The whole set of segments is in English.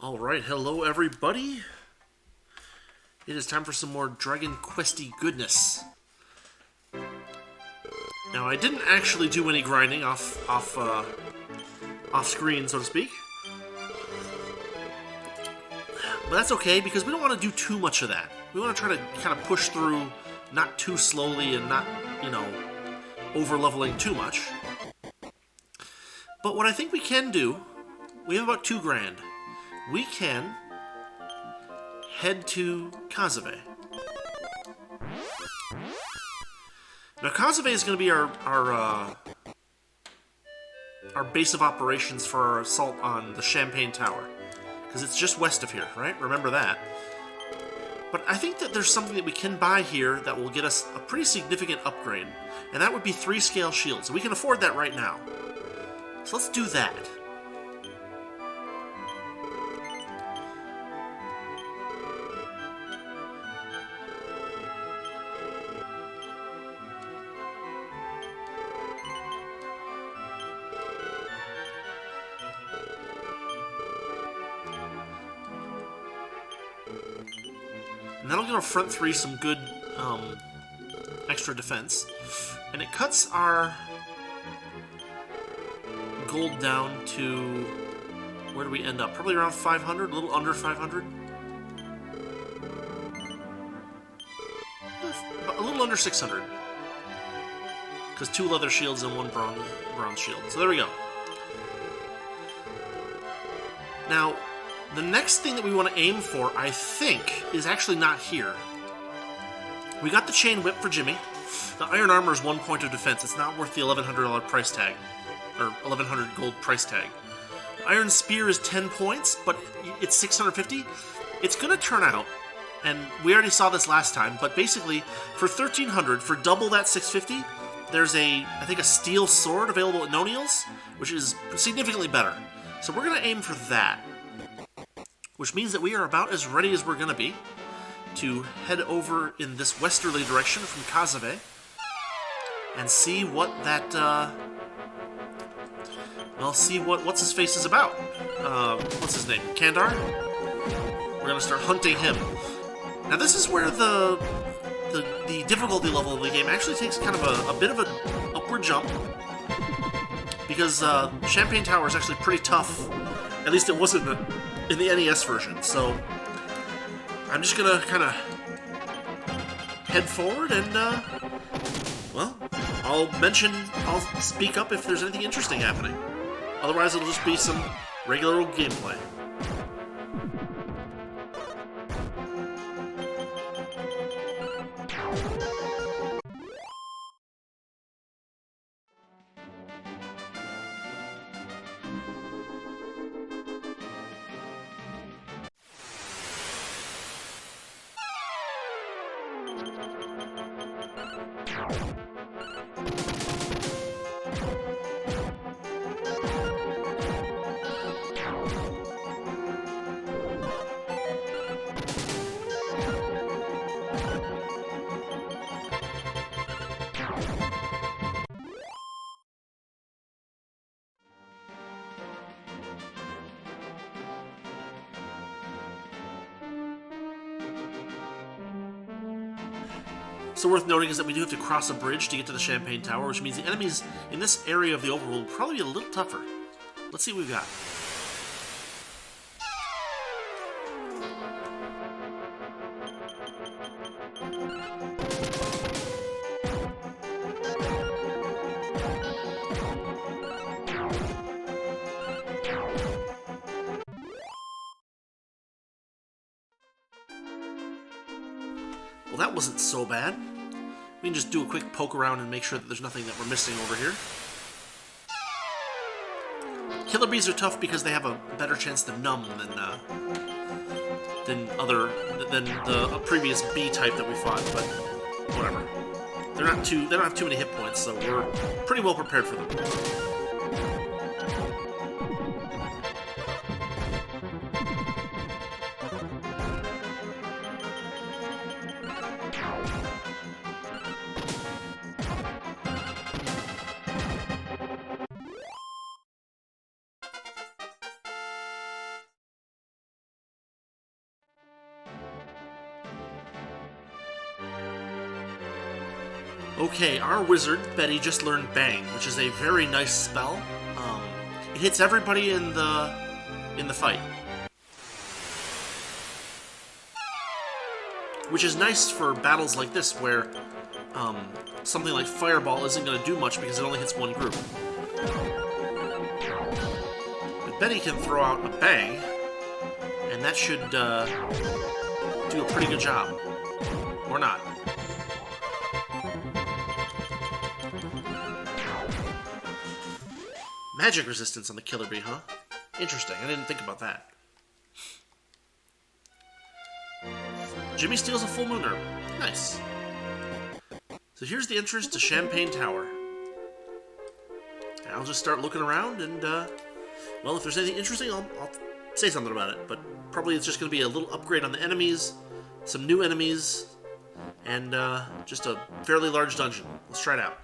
Alright, hello everybody. It is time for some more Dragon Questy goodness. Now, I didn't actually do any grinding off screen, so to speak. But that's okay, because we don't want to do too much of that. We want to try to kind of push through, not too slowly and not, over-leveling too much. But what I think we can do, we have about 2 grand. We can head to Kazave. Now, Kazave is going to be our base of operations for our assault on the Shanpane Tower. Because it's just west of here, right? Remember that. But I think that there's something that we can buy here that will get us a pretty significant upgrade. And that would be 3 scale shields. We can afford that right now. So let's do that. And that'll give our front 3 some good extra defense. And it cuts our gold down to... where do we end up? Probably around 500, a little under 500. A little under 600. Because 2 leather shields and 1 bronze shield. So there we go. Now, the next thing that we want to aim for, I think, is actually not here. We got the chain whip for Jimmy. The iron armor is 1 point of defense. It's not worth the $1,100 price tag. Or 1,100 gold price tag. The iron spear is 10 points, but it's 650. It's going to turn out, and we already saw this last time, but basically, for 1,300, for double that 650, there's I think a steel sword available at Noniel's, which is significantly better. So we're going to aim for that. Which means that we are about as ready as we're going to be to head over in this westerly direction from Kazave and see what that, see what's his face is about. What's his name? Kandar? We're going to start hunting him. Now this is where the difficulty level of the game actually takes kind of a bit of an upward jump, because Shanpane Tower is actually pretty tough. At least it wasn't in the NES version, so I'm just gonna kind of head forward and, I'll speak up if there's anything interesting happening. Otherwise, it'll just be some regular old gameplay. So worth noting is that we do have to cross a bridge to get to the Shanpane Tower, which means the enemies in this area of the overworld will probably be a little tougher. Let's see what we've got. Well, that wasn't so bad. We can just do a quick poke around and make sure that there's nothing that we're missing over here. Killer bees are tough because they have a better chance to numb than the previous bee type that we fought, but whatever. They don't have too many hit points, so we're pretty well prepared for them. Okay, our wizard, Betty, just learned Bang, which is a very nice spell. It hits everybody in the fight. Which is nice for battles like this, where something like Fireball isn't going to do much because it only hits one group. But Betty can throw out a Bang, and that should do a pretty good job. Or not. Magic resistance on the Killer Bee, huh? Interesting, I didn't think about that. Jimmy steals a full moon herb. Nice. So here's the entrance to Shanpane Tower. I'll just start looking around and, well, if there's anything interesting, I'll say something about it. But probably it's just going to be a little upgrade on the enemies, some new enemies, and just a fairly large dungeon. Let's try it out.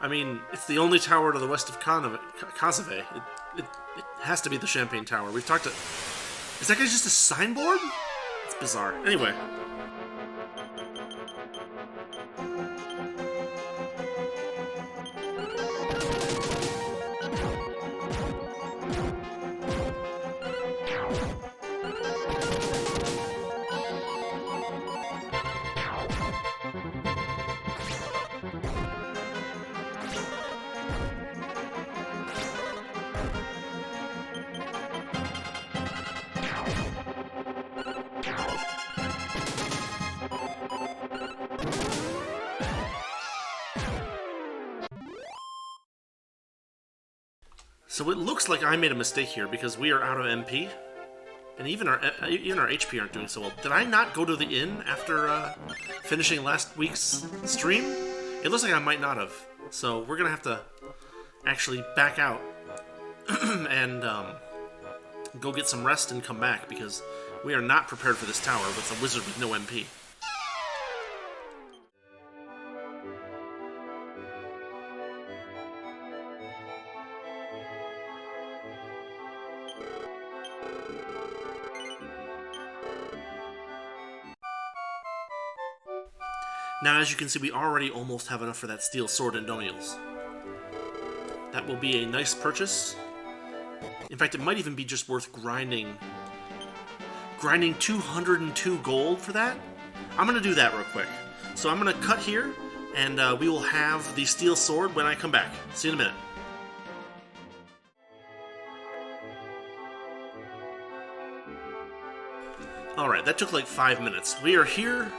I mean, it's the only tower to the west of Kazave. It has to be the Shanpane Tower. We've talked to... Is that guy just a signboard? It's bizarre. Anyway. So it looks like I made a mistake here because we are out of MP, and even our HP aren't doing so well. Did I not go to the inn after finishing last week's stream? It looks like I might not have. So we're gonna have to actually back out and go get some rest and come back because we are not prepared for this tower with a wizard with no MP. Now, as you can see, we already almost have enough for that steel sword and Doniel's. That will be a nice purchase. In fact, it might even be just worth grinding 202 gold for that. I'm going to do that real quick. So I'm going to cut here, and we will have the steel sword when I come back. See you in a minute. Alright, that took like 5 minutes. We are here,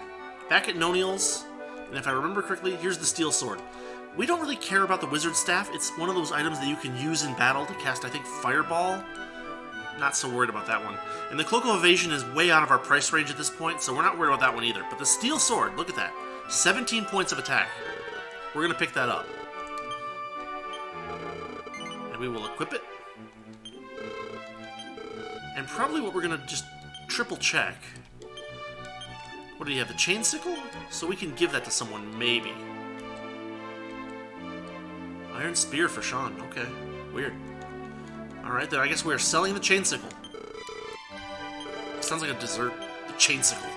back at Noniel's. And if I remember correctly, here's the steel sword. We don't really care about the wizard staff. It's one of those items that you can use in battle to cast, I think, Fireball. not so worried about that one. And the Cloak of Evasion is way out of our price range at this point, so we're not worried about that one either. But the Steel Sword, look at that. 17 points of attack. We're going to pick that up. And we will equip it. And probably what we're going to just triple check. What do you have, the Chain Sickle? So we can give that to someone, maybe. Iron Spear for Sean, okay. Weird. Alright, then I guess we are selling the Chain Sickle. Sounds like a dessert. The Chain Sickle.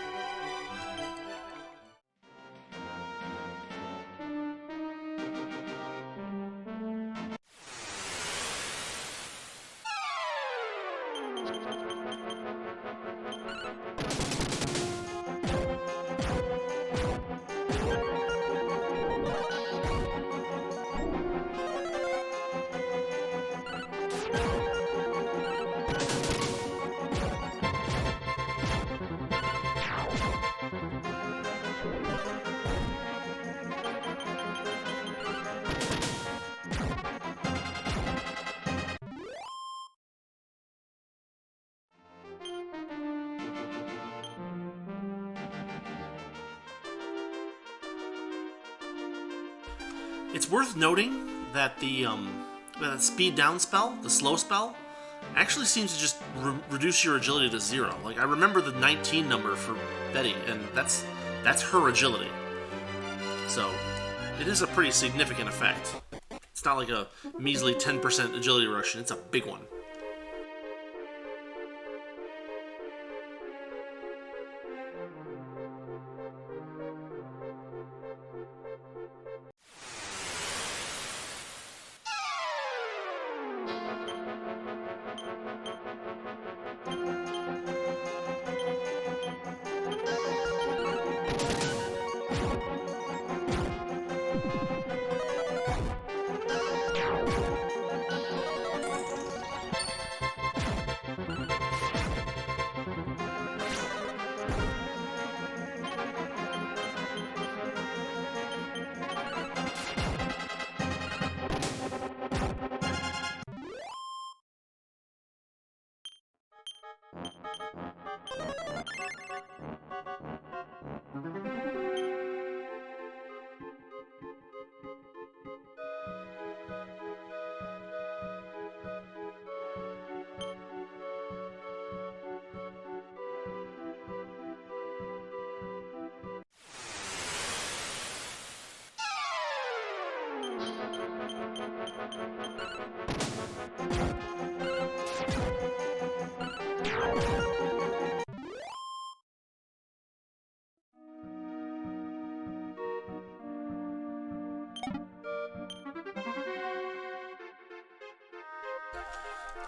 It's worth noting that that speed down spell, the slow spell, actually seems to just reduce your agility to 0. Like, I remember the 19 number for Betty, and that's her agility. So, it is a pretty significant effect. It's not like a measly 10% agility reduction, it's a big one.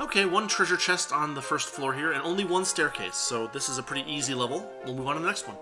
Okay, one treasure chest on the first floor here, and only one staircase, so this is a pretty easy level. We'll move on to the next one.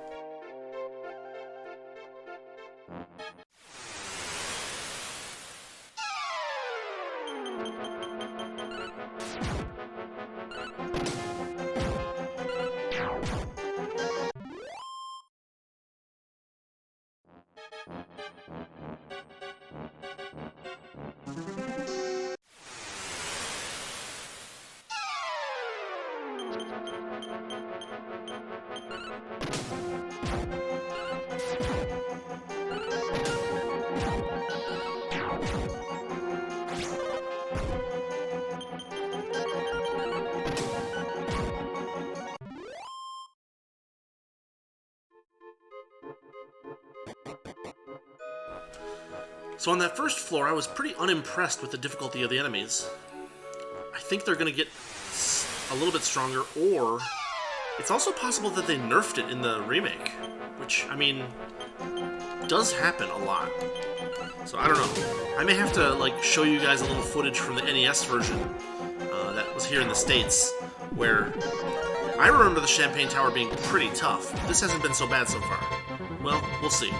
So on that first floor, I was pretty unimpressed with the difficulty of the enemies. I think they're going to get a little bit stronger, or it's also possible that they nerfed it in the remake, which, I mean, does happen a lot. So I don't know. I may have to, like, show you guys a little footage from the NES version that was here in the States, where I remember the Shanpane Tower being pretty tough. This hasn't been so bad so far. Well, we'll see.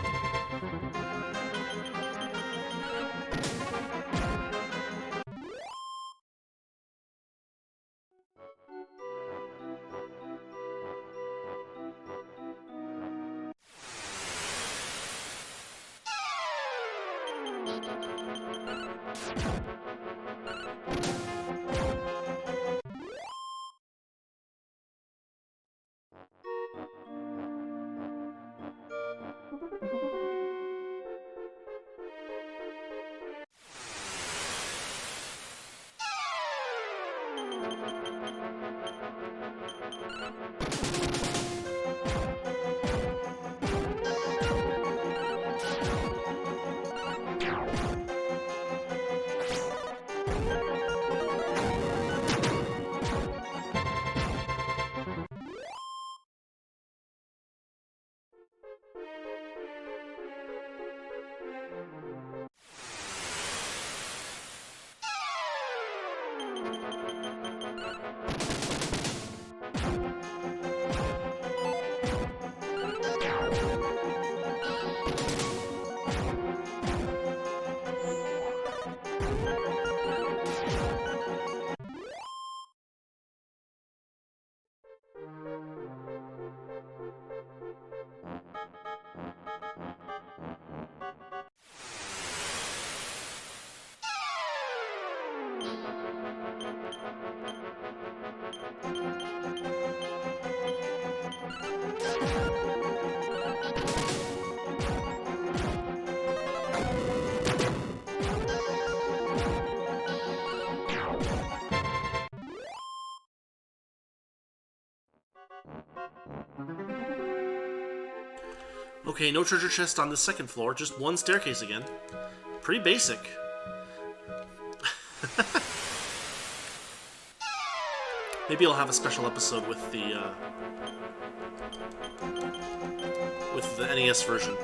Okay, no treasure chest on the second floor, just one staircase again. Pretty basic. Maybe I'll have a special episode with the NES version.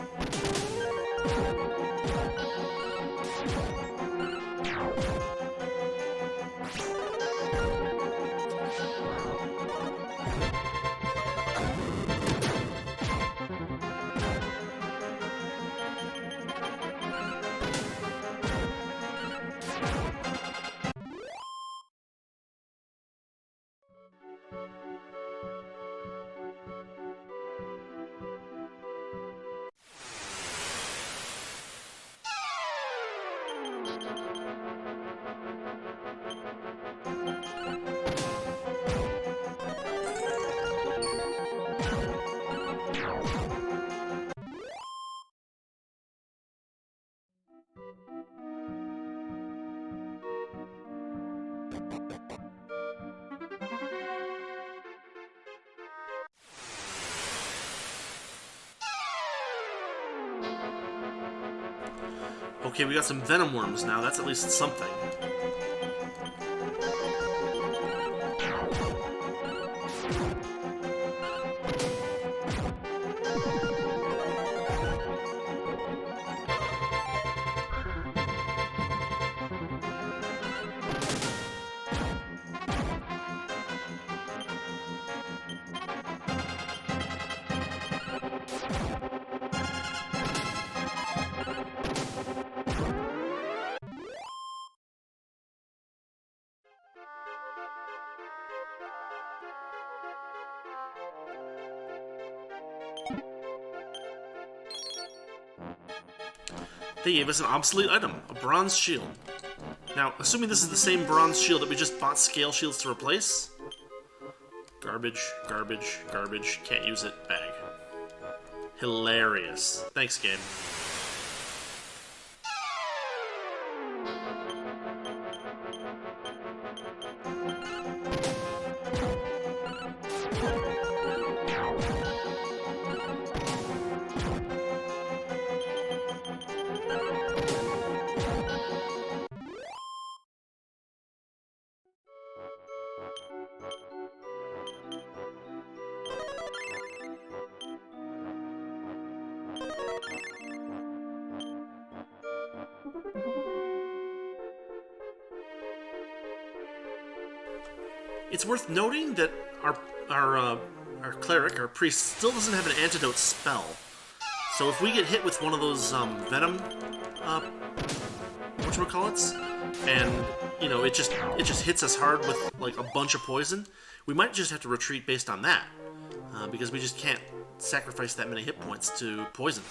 Okay, we got some venom worms now. That's at least something. They gave us an obsolete item, a bronze shield. Now, assuming this is the same bronze shield that we just bought scale shields to replace. Garbage, garbage, garbage, can't use it, bag. Hilarious. Thanks, game. It's worth noting that our cleric, our priest, still doesn't have an antidote spell. So if we get hit with one of those venom, whatchamacallits, and you know it just hits us hard with like a bunch of poison, we might just have to retreat based on that, because we just can't sacrifice that many hit points to poison.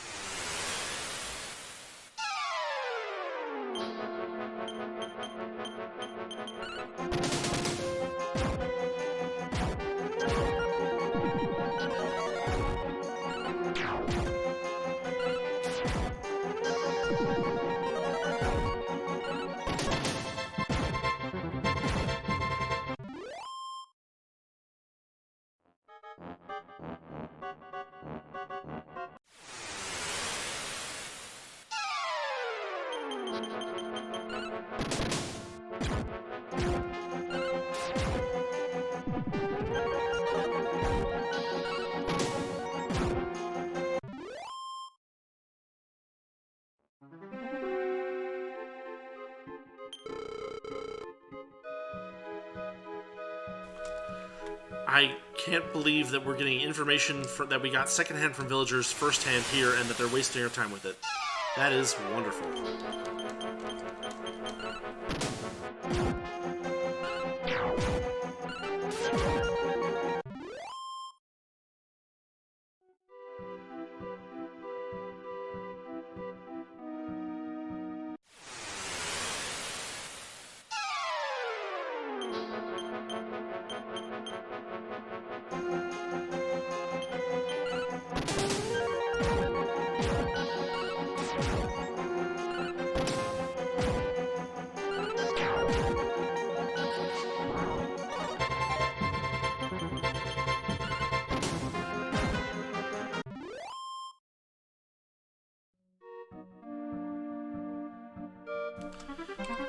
I can't believe that we're getting information that we got secondhand from villagers firsthand here, and that they're wasting our time with it. That is wonderful.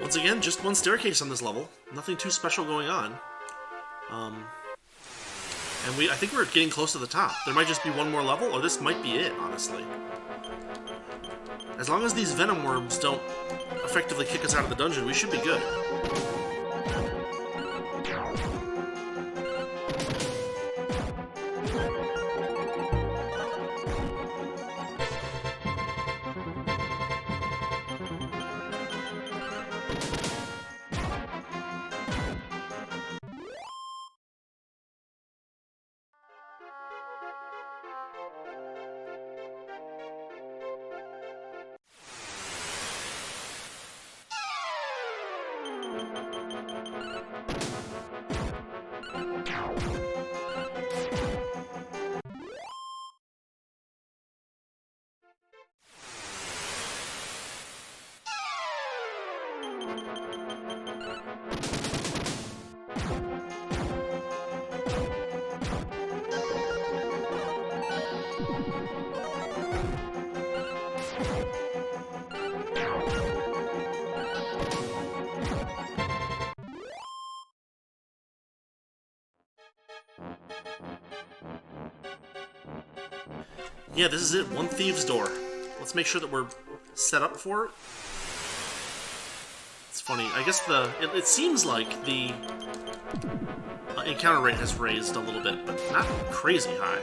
Once again, just one staircase on this level. Nothing too special going on. And I think we're getting close to the top. There might just be one more level, or this might be it, honestly. As long as these venom worms don't effectively kick us out of the dungeon, we should be good. Yeah, this is it. One thieves' door. Let's make sure that we're set up for it. It's funny. I guess it seems like the encounter rate has raised a little bit, but not crazy high.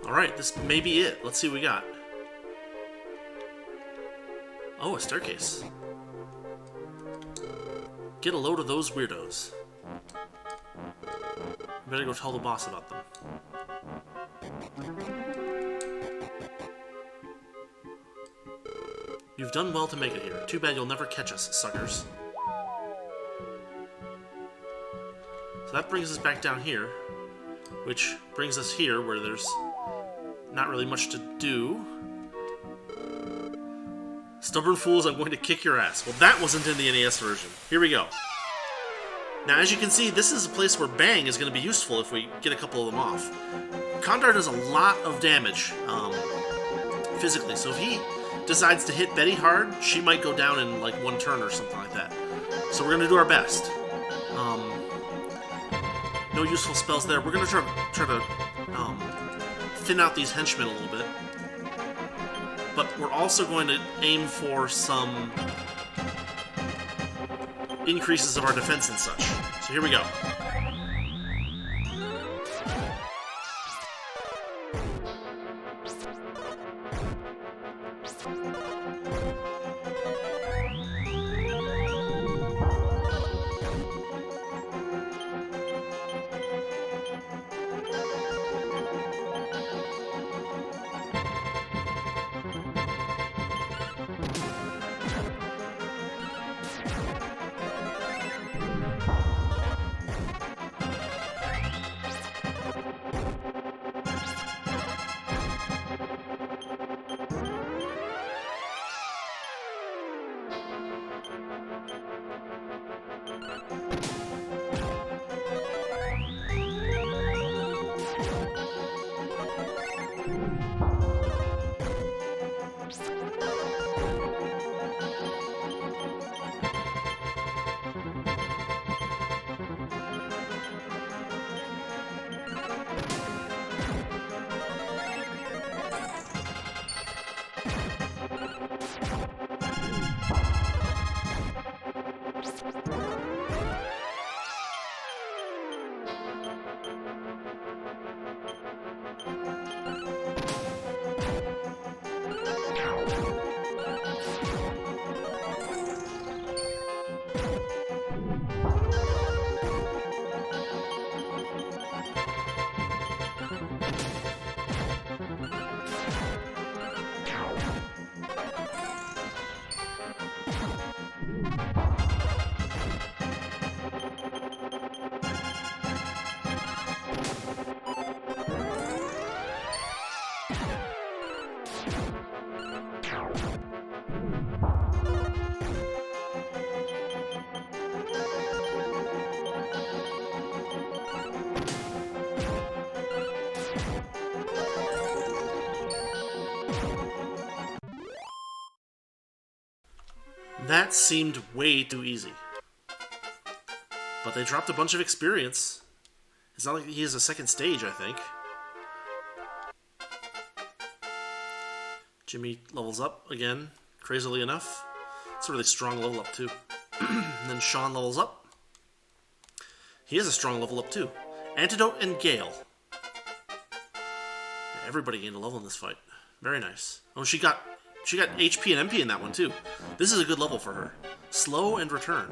Alright, this may be it. Let's see what we got. Oh, a staircase. Get a load of those weirdos. We better go tell the boss about them. You've done well to make it here. Too bad you'll never catch us, suckers. So that brings us back down here, which brings us here where there's not really much to do. Stubborn fools, I'm going to kick your ass. Well, that wasn't in the NES version. Here we go. Now, as you can see, this is a place where Bang is going to be useful if we get a couple of them off. Kandar does a lot of damage physically, so if he decides to hit Betty hard, she might go down in like one turn or something like that. So we're going to do our best. No useful spells there. We're going to try to thin out these henchmen a little bit. But we're also going to aim for some increases of our defense and such. So here we go. That seemed way too easy. But they dropped a bunch of experience. It's not like he has a second stage, I think. Jimmy levels up again, crazily enough. It's a really strong level up, too. And then Sean levels up. He has a strong level up, too. Antidote and Gale. Everybody gained a level in this fight. Very nice. Oh, she got HP and MP in that one, too. This is a good level for her. Slow and return.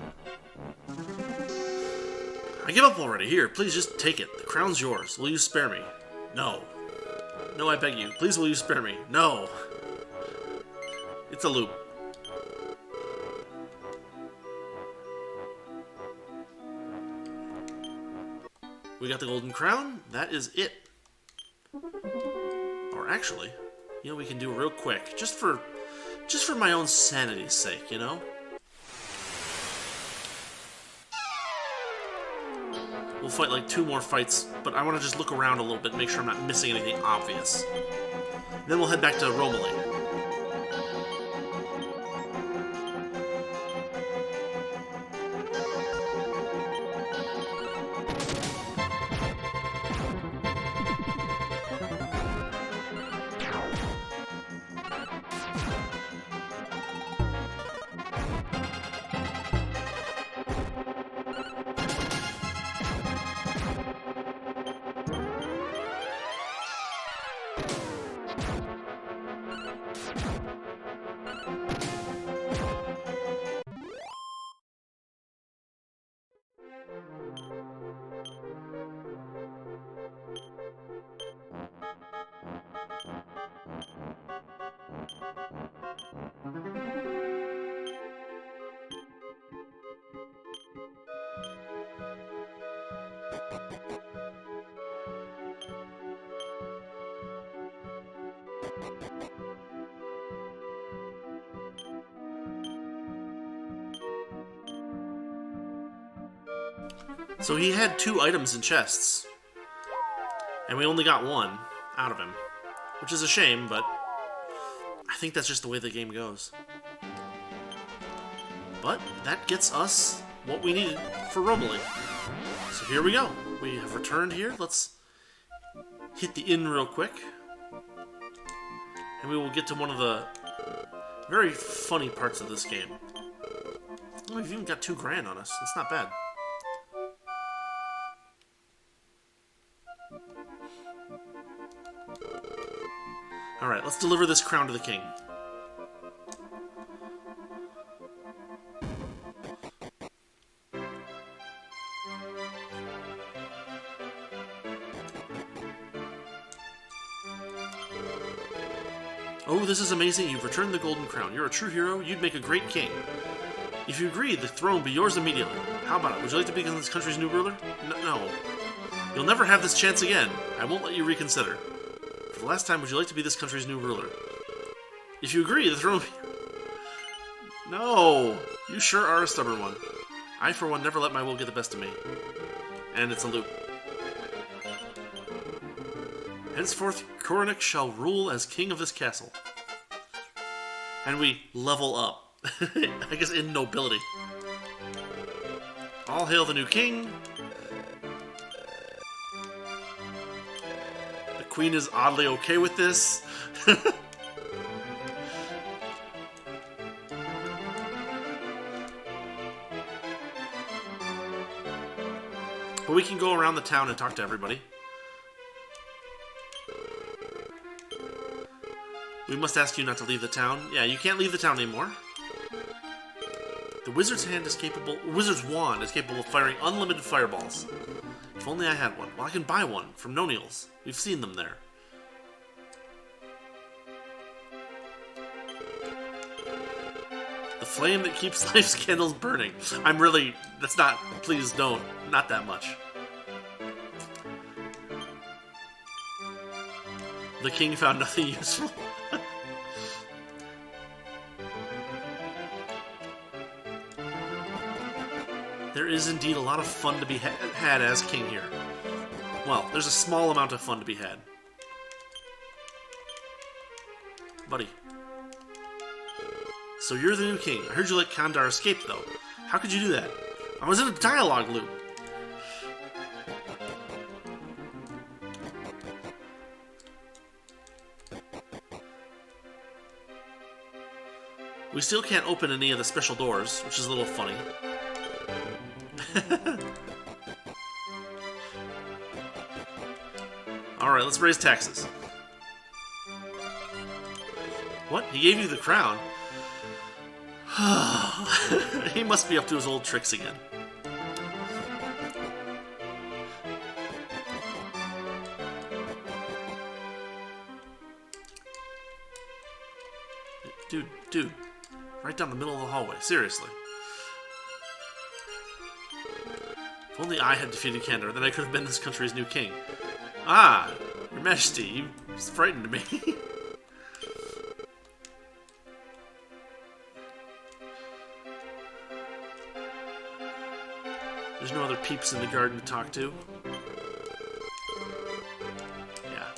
I give up already. Here, please just take it. The crown's yours. Will you spare me? No. No, I beg you. Please will you spare me? No. It's a loop. We got the golden crown. That is it. Or actually, you know, we can do real quick, just for my own sanity's sake, you know. We'll fight like 2 more fights, but I want to just look around a little bit, make sure I'm not missing anything obvious. Then we'll head back to Romilly. So he had 2 items in chests, and we only got 1 out of him, which is a shame, but I think that's just the way the game goes. But that gets us what we needed for Romilly. So here we go. We have returned here. Let's hit the inn real quick, and we will get to one of the very funny parts of this game. Oh, we've even got $2 grand on us. That's not bad. Alright, let's deliver this crown to the king. Oh, this is amazing. You've returned the golden crown. You're a true hero. You'd make a great king. If you agree, the throne will be yours immediately. How about it? Would you like to become this country's new ruler? No. You'll never have this chance again. I won't let you reconsider. For the last time, would you like to be this country's new ruler? If you agree, the throne will be... No! You sure are a stubborn one. I, for one, never let my will get the best of me. And it's a loop. Henceforth, Koronik shall rule as king of this castle. And we level up. I guess in nobility. All hail the new king. The queen is oddly okay with this. But we can go around the town and talk to everybody. We must ask you not to leave the town. Yeah, you can't leave the town anymore. The wizard's wand is capable of firing unlimited fireballs. If only I had one. Well, I can buy one from Noniel's. We've seen them there. The flame that keeps life's candles burning. That's not, please don't, not that much. The king found nothing useful. There is indeed a lot of fun to be had as king here. Well, there's a small amount of fun to be had. Buddy. So you're the new king. I heard you let Kandar escape, though. How could you do that? I was in a dialogue loop. We still can't open any of the special doors, which is a little funny. Alright, let's raise taxes. What? He gave you the crown? He must be up to his old tricks again. Dude. Right down the middle of the hallway. Seriously. If only I had defeated Kandar, then I could have been this country's new king. Ah, Your Majesty, you frightened me. There's no other peeps in the garden to talk to. Yeah.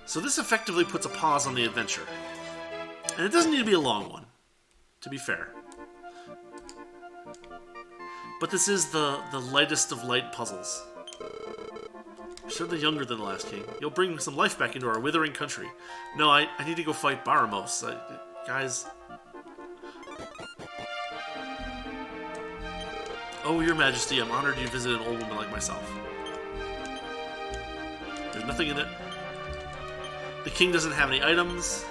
So this effectively puts a pause on the adventure. And it doesn't need to be a long one, to be fair. But this is the lightest of light puzzles. You're certainly younger than the last king. You'll bring some life back into our withering country. No, I need to go fight Baramos. Guys... Oh, Your Majesty, I'm honored you visited an old woman like myself. There's nothing in it. The king doesn't have any items.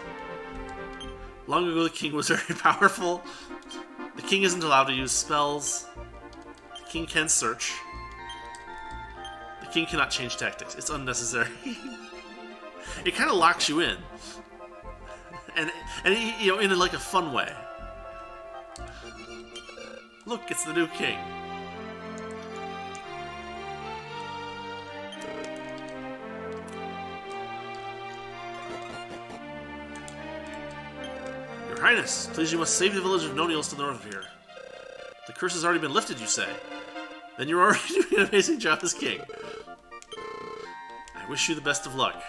Long ago, the king was very powerful. The king isn't allowed to use spells. The king can search. The king cannot change tactics. It's unnecessary. It kind of locks you in. And you know, in like a fun way. Look, it's the new king. Your Highness, please you must save the village of Noniels to the north of here. The curse has already been lifted, you say. Then you're already doing an amazing job as king. I wish you the best of luck.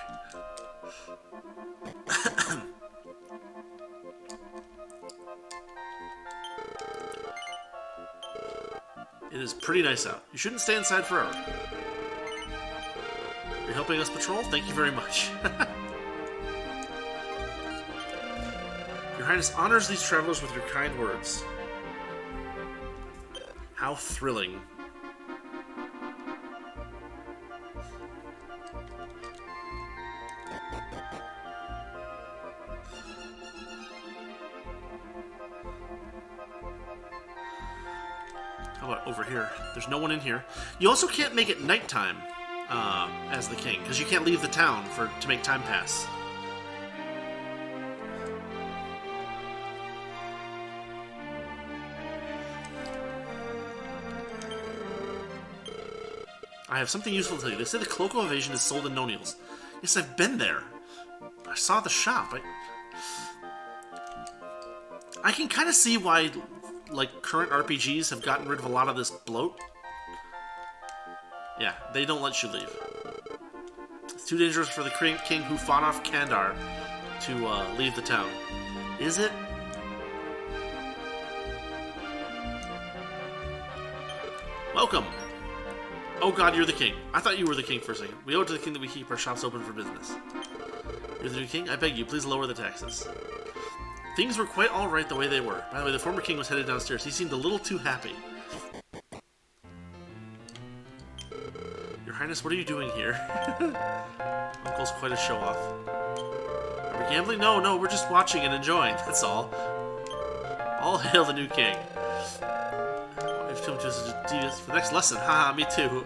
It is pretty nice out. You shouldn't stay inside forever. You're helping us patrol? Thank you very much. Your Highness honors these travelers with your kind words. How thrilling. How about over here? There's no one in here. You also can't make it nighttime as the king, because you can't leave the town to make time pass. I have something useful to tell you. They say the Cloak of Evasion is sold in Noniels. Yes, I've been there. I saw the shop. I can kind of see why, like, current RPGs have gotten rid of a lot of this bloat. Yeah, they don't let you leave. It's too dangerous for the king who fought off Kandar to leave the town. Is it? Welcome. Oh god, you're the king. I thought you were the king for a second. We owe it to the king that we keep our shops open for business. You're the new king? I beg you, please lower the taxes. Things were quite alright the way they were. By the way, the former king was headed downstairs. He seemed a little too happy. Your Highness, what are you doing here? Uncle's quite a show-off. Are we gambling? No, we're just watching and enjoying, that's all. All hail the new king. I've come to such a devious... For the next lesson, haha, me too.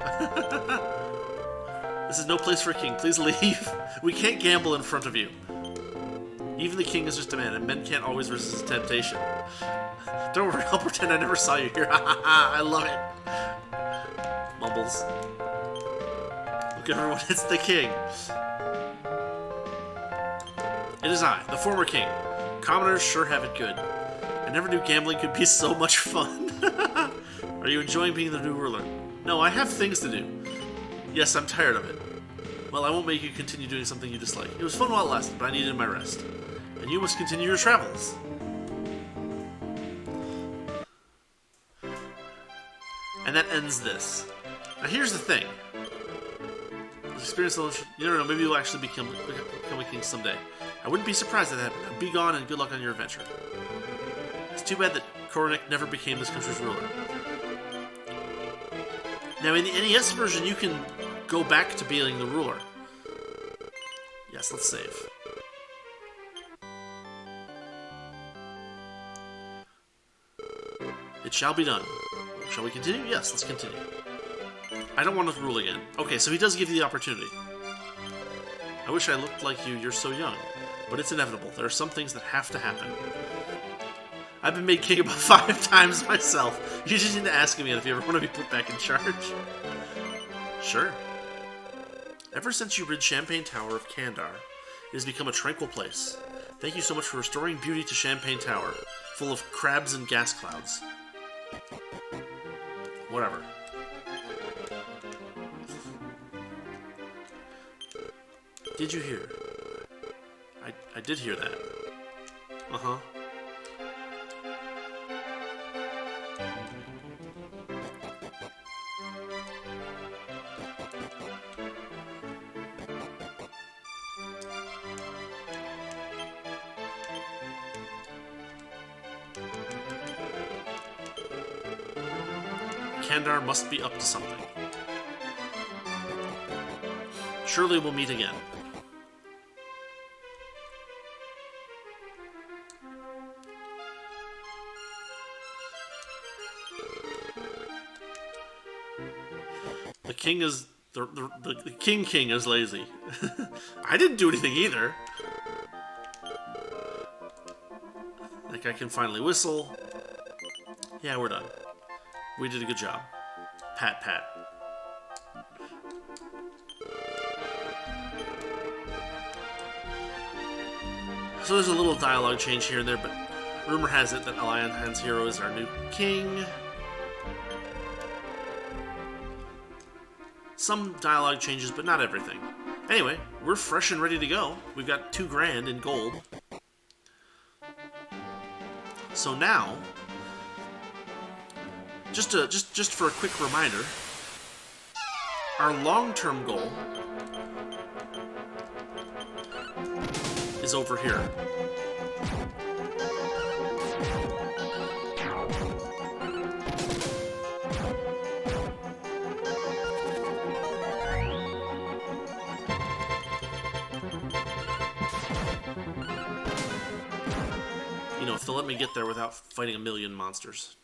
This is no place for a king, please leave. We can't gamble in front of you. Even the king is just a man, and men can't always resist temptation. Don't worry, I'll pretend I never saw you here. I love it. Mumbles. Look, everyone, it's the king. It is I, the former king. Commoners sure have it good. I never knew gambling could be so much fun. Are you enjoying being the new ruler? No, I have things to do. Yes, I'm tired of it. Well, I won't make you continue doing something you dislike. It was fun while it lasted, but I needed my rest. and you must continue your travels. And that ends this. Now here's the thing. Experience, you never know, maybe you'll actually become a king someday. I wouldn't be surprised if that happened. Now be gone and good luck on your adventure. It's too bad that Koronik never became this country's ruler. Now in the NES version, you can go back to being the ruler. Yes, let's save. It shall be done. Shall we continue? Yes, let's continue. I don't want to rule again. Okay, so he does give you the opportunity. I wish I looked like you. You're so young. But it's inevitable. There are some things that have to happen. I've been made king about 5 times myself. You just need to ask me if you ever want to be put back in charge. Sure. Ever since you rid Shanpane Tower of Kandar, it has become a tranquil place. Thank you so much for restoring beauty to Shanpane Tower, full of crabs and gas clouds. Whatever. Did you hear? I did hear that. Uh-huh. Kandar must be up to something. Surely we'll meet again. The king is the king is lazy. I didn't do anything either. Like I can finally whistle. Yeah, we're done. We did a good job. Pat, pat. So there's a little dialogue change here and there, but rumor has it that Alliance Hero is our new king. Some dialogue changes, but not everything. Anyway, we're fresh and ready to go. We've got 2 grand in gold. So now, just for a quick reminder, our long-term goal is over here. You know, if they'll let me get there without fighting a million monsters.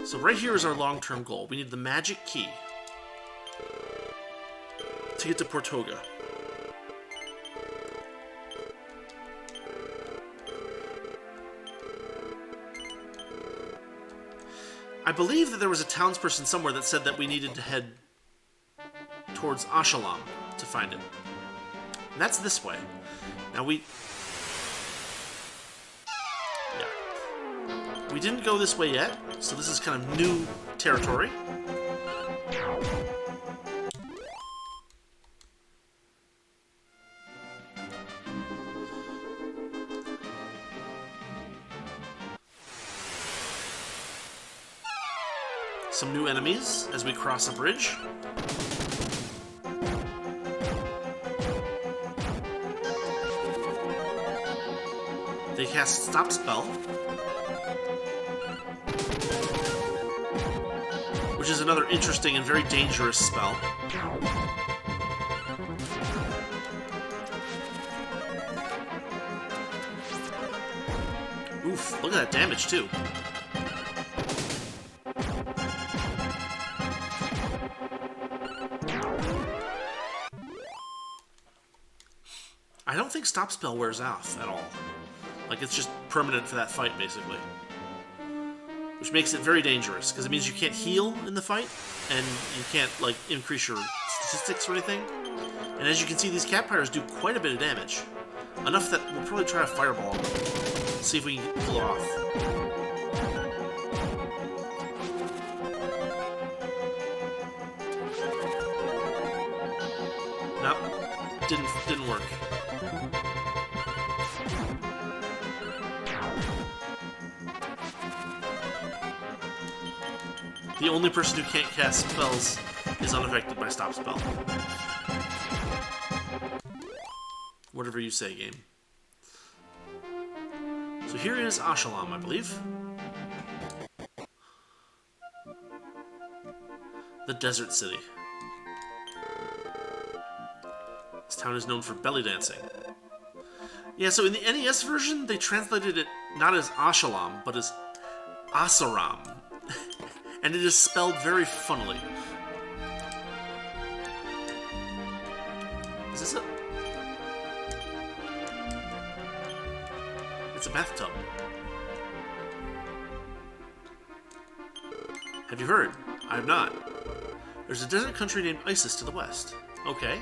So right here is our long-term goal. We need the magic key to get to Portoga. I believe that there was a townsperson somewhere that said that we needed to head towards Ashalam to find it. And that's this way. Now we didn't go this way yet, so this is kind of new territory. Some new enemies as we cross a bridge. They cast Stop Spell, which is another interesting and very dangerous spell. Oof, look at that damage too. I don't think Stop Spell wears off at all. Like, it's just permanent for that fight, basically. Which makes it very dangerous, because it means you can't heal in the fight, and you can't, like, increase your statistics or anything. And as you can see, these cat pyres do quite a bit of damage. Enough that we'll probably try a fireball. See if we can pull it off. Nope. Didn't work. The only person who can't cast spells is unaffected by stop spell. Whatever you say, game. So here is Ashalam, I believe. The Desert City. This town is known for belly dancing. Yeah, so in the NES version, they translated it not as Ashalam, but as Asaram. And it is spelled very funnily. Is this it? It's a bathtub. Have you heard? I have not. There's a desert country named Isis to the west. Okay.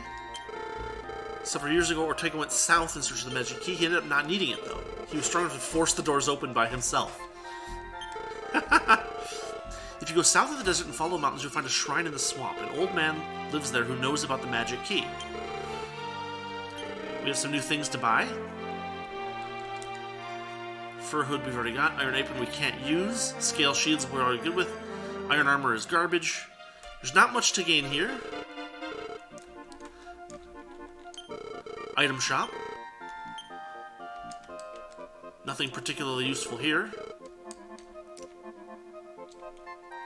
Several years ago, Ortega went south in search of the magic key. He ended up not needing it, though. He was strong enough to force the doors open by himself. If you go south of the desert and follow the mountains, you'll find a shrine in the swamp. An old man lives there who knows about the magic key. We have some new things to buy. Fur hood we've already got. Iron apron we can't use. Scale shields we're already good with. Iron armor is garbage. There's not much to gain here. Item shop. Nothing particularly useful here.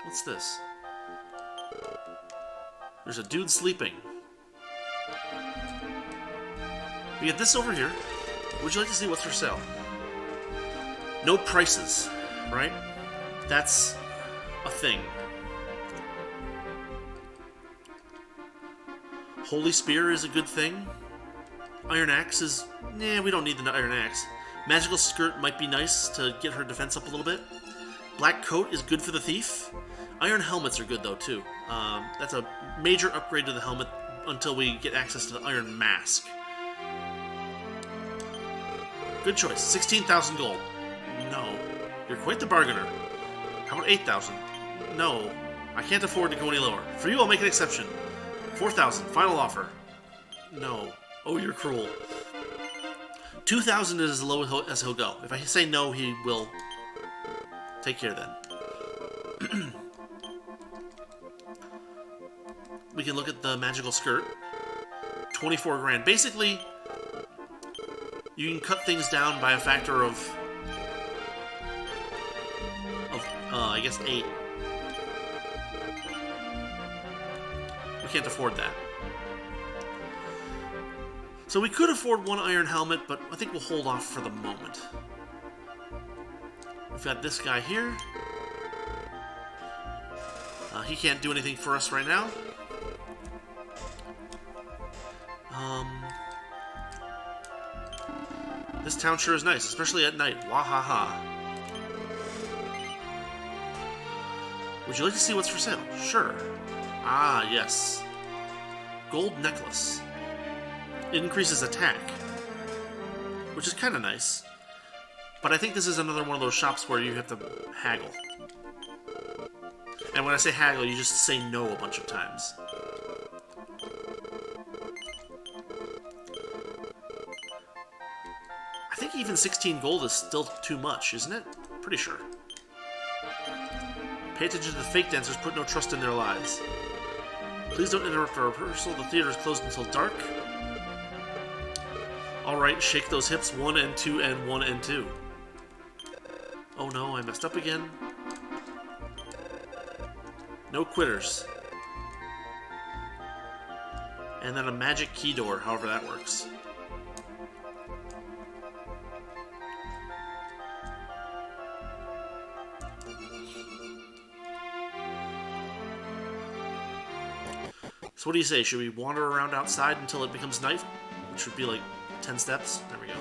What's this? There's a dude sleeping. We get this over here. Would you like to see what's for sale? No prices, right? That's a thing. Holy Spear is a good thing. Iron Axe is... Nah, we don't need the Iron Axe. Magical Skirt might be nice to get her defense up a little bit. Black Coat is good for the Thief. Iron Helmets are good, though, too. That's a major upgrade to the helmet until we get access to the Iron Mask. Good choice. 16,000 gold. No. You're quite the bargainer. How about 8,000? No. I can't afford to go any lower. For you, I'll make an exception. 4,000. Final offer. No. Oh, you're cruel. 2,000 is as low as he'll go. If I say no, he will... Take care, then. We can look at the magical skirt. 24 grand. Basically, you can cut things down by a factor of I guess 8. We can't afford that. So we could afford one iron helmet, but I think we'll hold off for the moment. We've got this guy here. He can't do anything for us right now. This town sure is nice, especially at night. Wahaha. Would you like to see what's for sale? Sure. Ah, yes. Gold necklace. It increases attack, which is kind of nice. But I think this is another one of those shops where you have to haggle. And when I say haggle, you just say no a bunch of times. I think even 16 gold is still too much, isn't it? Pretty sure. Pay attention to the fake dancers, put no trust in their lies. Please don't interrupt our rehearsal, the theater is closed until dark. Alright, shake those hips, 1 and 2 and 1 and 2. Oh no, I messed up again. No quitters. And then a magic key door, however that works. So what do you say? Should we wander around outside until it becomes night? Which would be like 10 steps. There we go.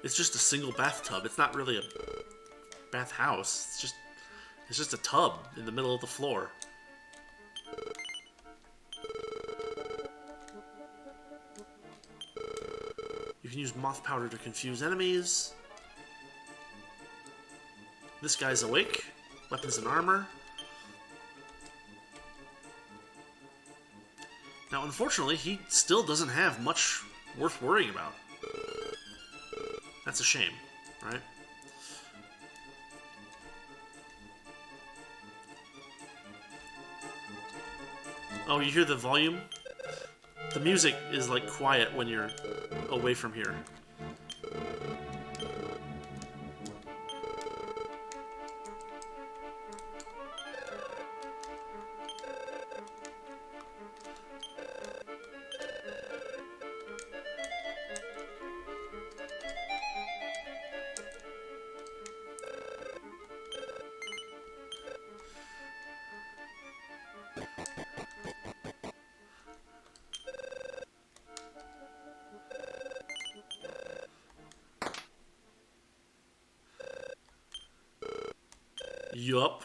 It's just a single bathtub. It's not really a bathhouse. It's just a tub in the middle of the floor. can use moth powder to confuse enemies. This guy's awake. Weapons and armor. Now, unfortunately, he still doesn't have much worth worrying about. That's a shame, right? Oh, you hear the volume? The music is like quiet when you're away from here. Yup.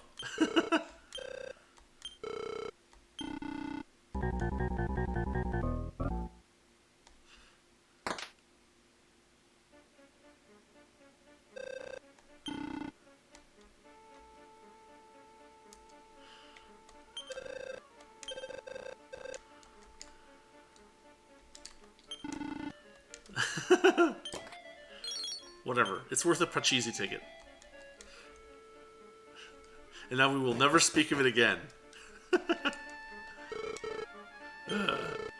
Whatever. It's worth a Pachisi ticket. And now we will never speak of it again.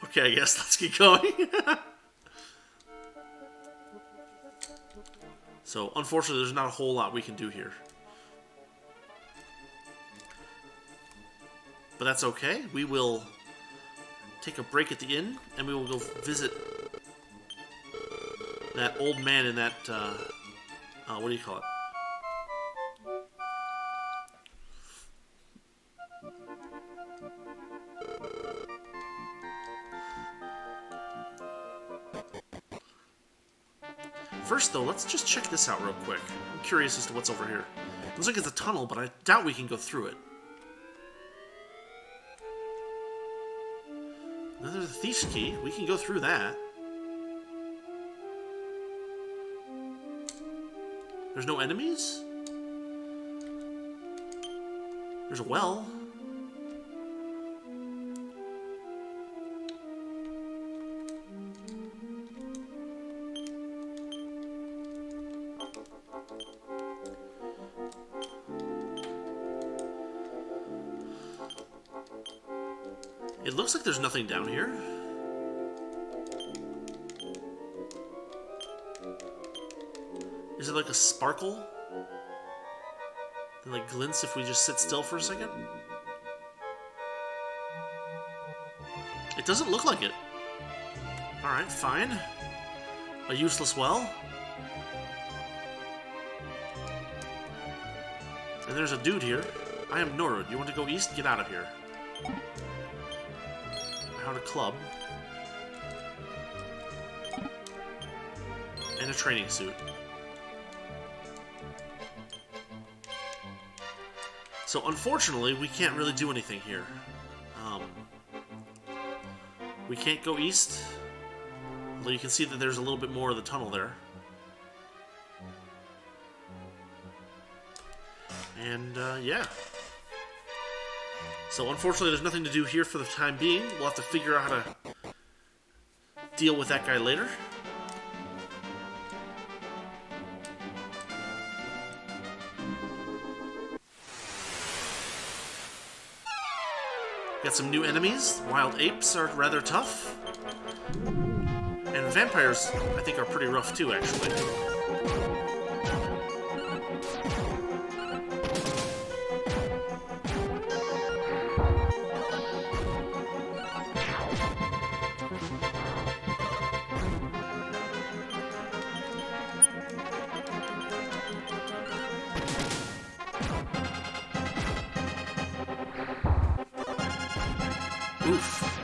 Okay, I guess let's keep going. So, unfortunately, there's not a whole lot we can do here. But that's okay. We will take a break at the inn, and we will go visit that old man in that, what do you call it? First, though, let's just check this out real quick. I'm curious as to what's over here. Looks like it's a tunnel, but I doubt we can go through it. Now there's a thief's key. We can go through that. There's no enemies? There's a well. It looks like there's nothing down here. Is it like a sparkle that like glints if we just sit still for a second? It doesn't look like it. Alright, fine. A useless well. And there's a dude here. I am Norud. You want to go east? Get out of here. I found a club. And a training suit. So unfortunately, we can't really do anything here. We can't go east. Although you can see that there's a little bit more of the tunnel there. And, yeah. So unfortunately, there's nothing to do here for the time being. We'll have to figure out how to deal with that guy later. Got some new enemies. Wild apes are rather tough. And vampires, I think, are pretty rough too, actually. Oof.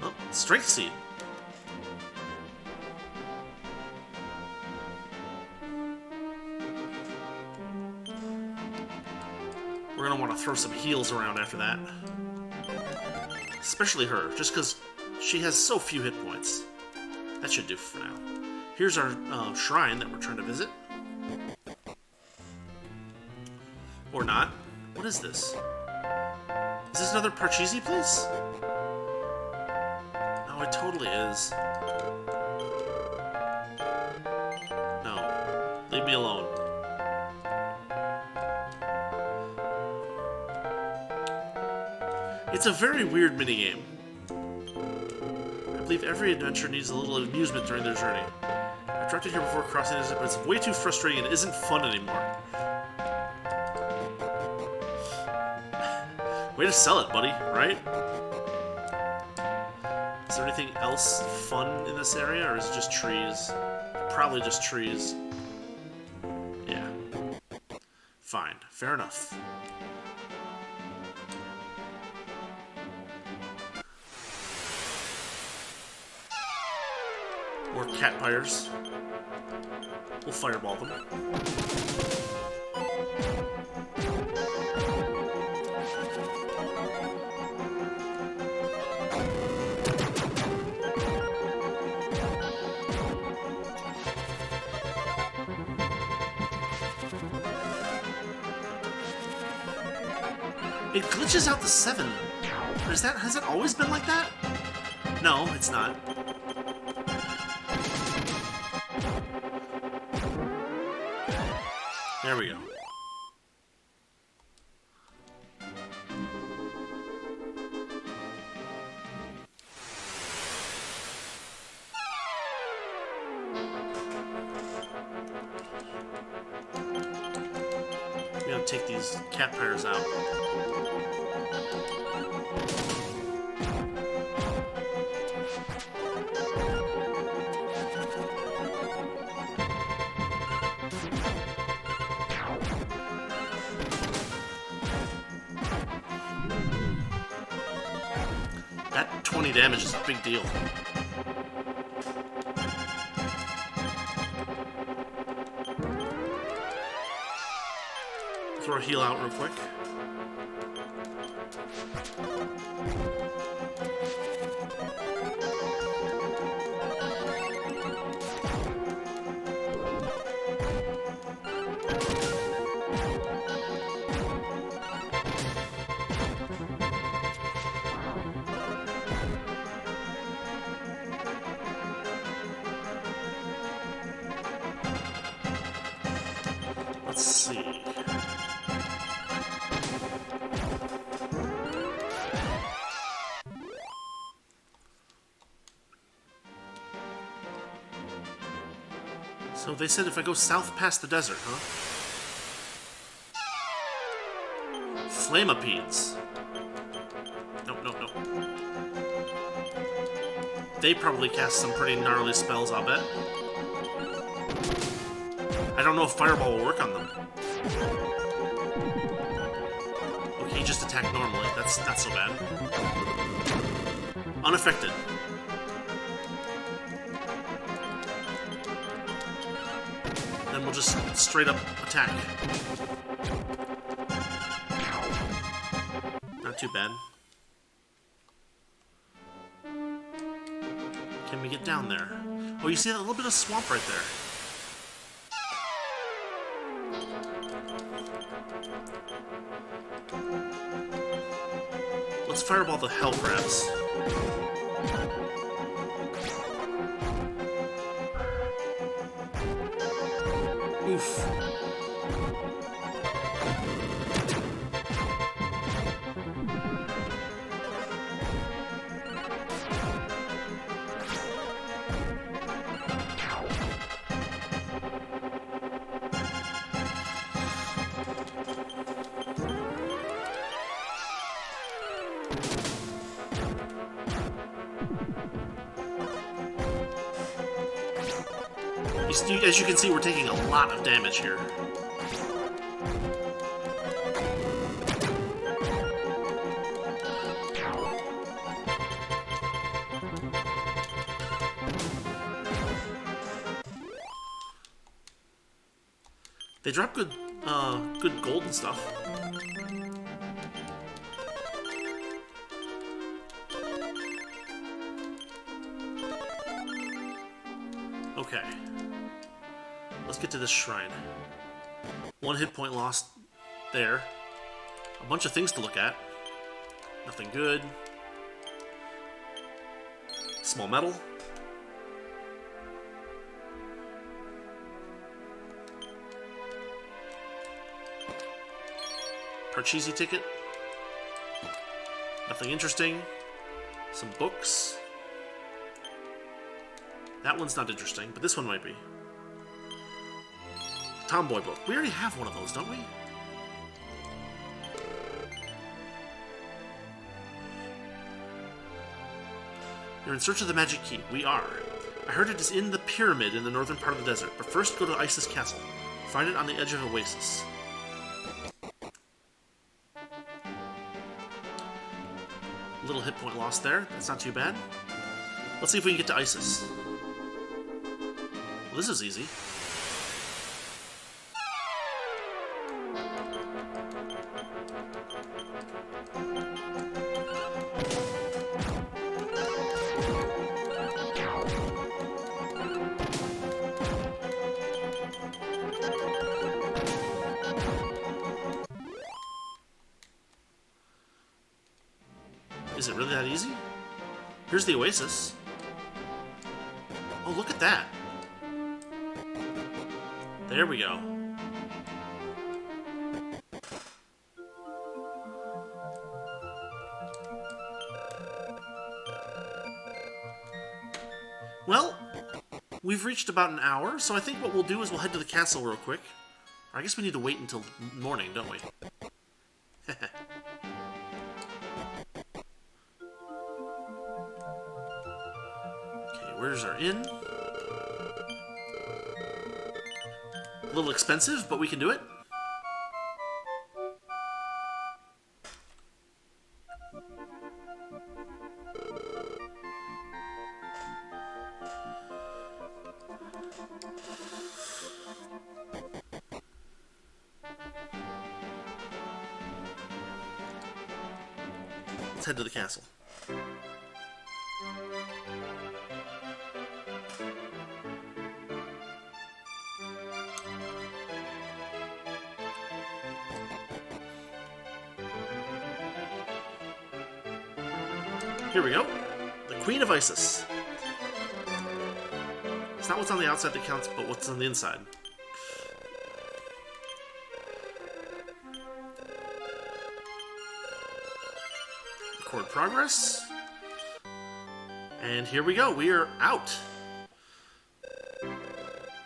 Oh, strength seed. We're gonna want to throw some heals around after that. Especially her, just because she has so few hit points. That should do for now. Here's our shrine that we're trying to visit. Or not. What is this? Is this another Parcheesi place? Oh, it totally is. No. Leave me alone. It's a very weird minigame. I believe every adventure needs a little amusement during their journey. I tried to here before crossing this, but it's way too frustrating and isn't fun anymore. Way to sell it, buddy, right? Is there anything else fun in this area, or is it just trees? Probably just trees. Yeah. Fine. Fair enough. More cat pyres. We'll fireball them. It glitches out the 7. Has it always been like that? No, it's not. There we go. We gotta take these cat pyres out. That 20 damage is a big deal. Throw a heal out real quick. Let's see. So they said if I go south past the desert, huh? Flamapedes. Nope, nope, nope. They probably cast some pretty gnarly spells, I'll bet. I don't know if Fireball will work on them. Okay, just attack normally. That's not so bad. Unaffected. Then we'll just straight up attack. Not too bad. Can we get down there? Oh, you see that little bit of swamp right there? Let's fireball the hell crabs. Oof. As you can see, we're taking a lot of damage here. They drop good gold and stuff. Okay. Let's get to this shrine. 1 hit point lost there. A bunch of things to look at. Nothing good. Small metal. Parcheesi ticket. Nothing interesting. Some books. That one's not interesting, but this one might be. Tomboy book. We already have one of those, don't we? You're in search of the magic key. We are. I heard it is in the pyramid in the northern part of the desert, but first go to Isis Castle. Find it on the edge of an oasis. Little hit point lost there. That's not too bad. Let's see if we can get to Isis. Well, this is easy. Is it really that easy? Here's the oasis. Oh, look at that. There we go. Well, we've reached about an hour, so I think what we'll do is we'll head to the castle real quick. I guess we need to wait until morning, don't we? Where's our inn? A little expensive, but we can do it. Let's head to the castle. Here we go. The Queen of Isis. It's not what's on the outside that counts, but what's on the inside. Record progress. And here we go. We are out.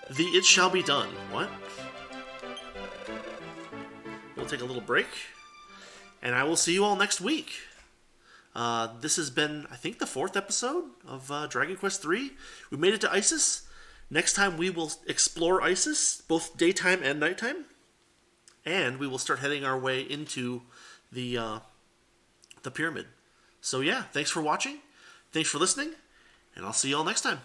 The It Shall Be Done. What? We'll take a little break. And I will see you all next week. This has been, I think, the 4th episode of Dragon Quest III. We made it to Isis. Next time we will explore Isis, both daytime and nighttime. And we will start heading our way into the pyramid. So yeah, thanks for watching. Thanks for listening. And I'll see you all next time.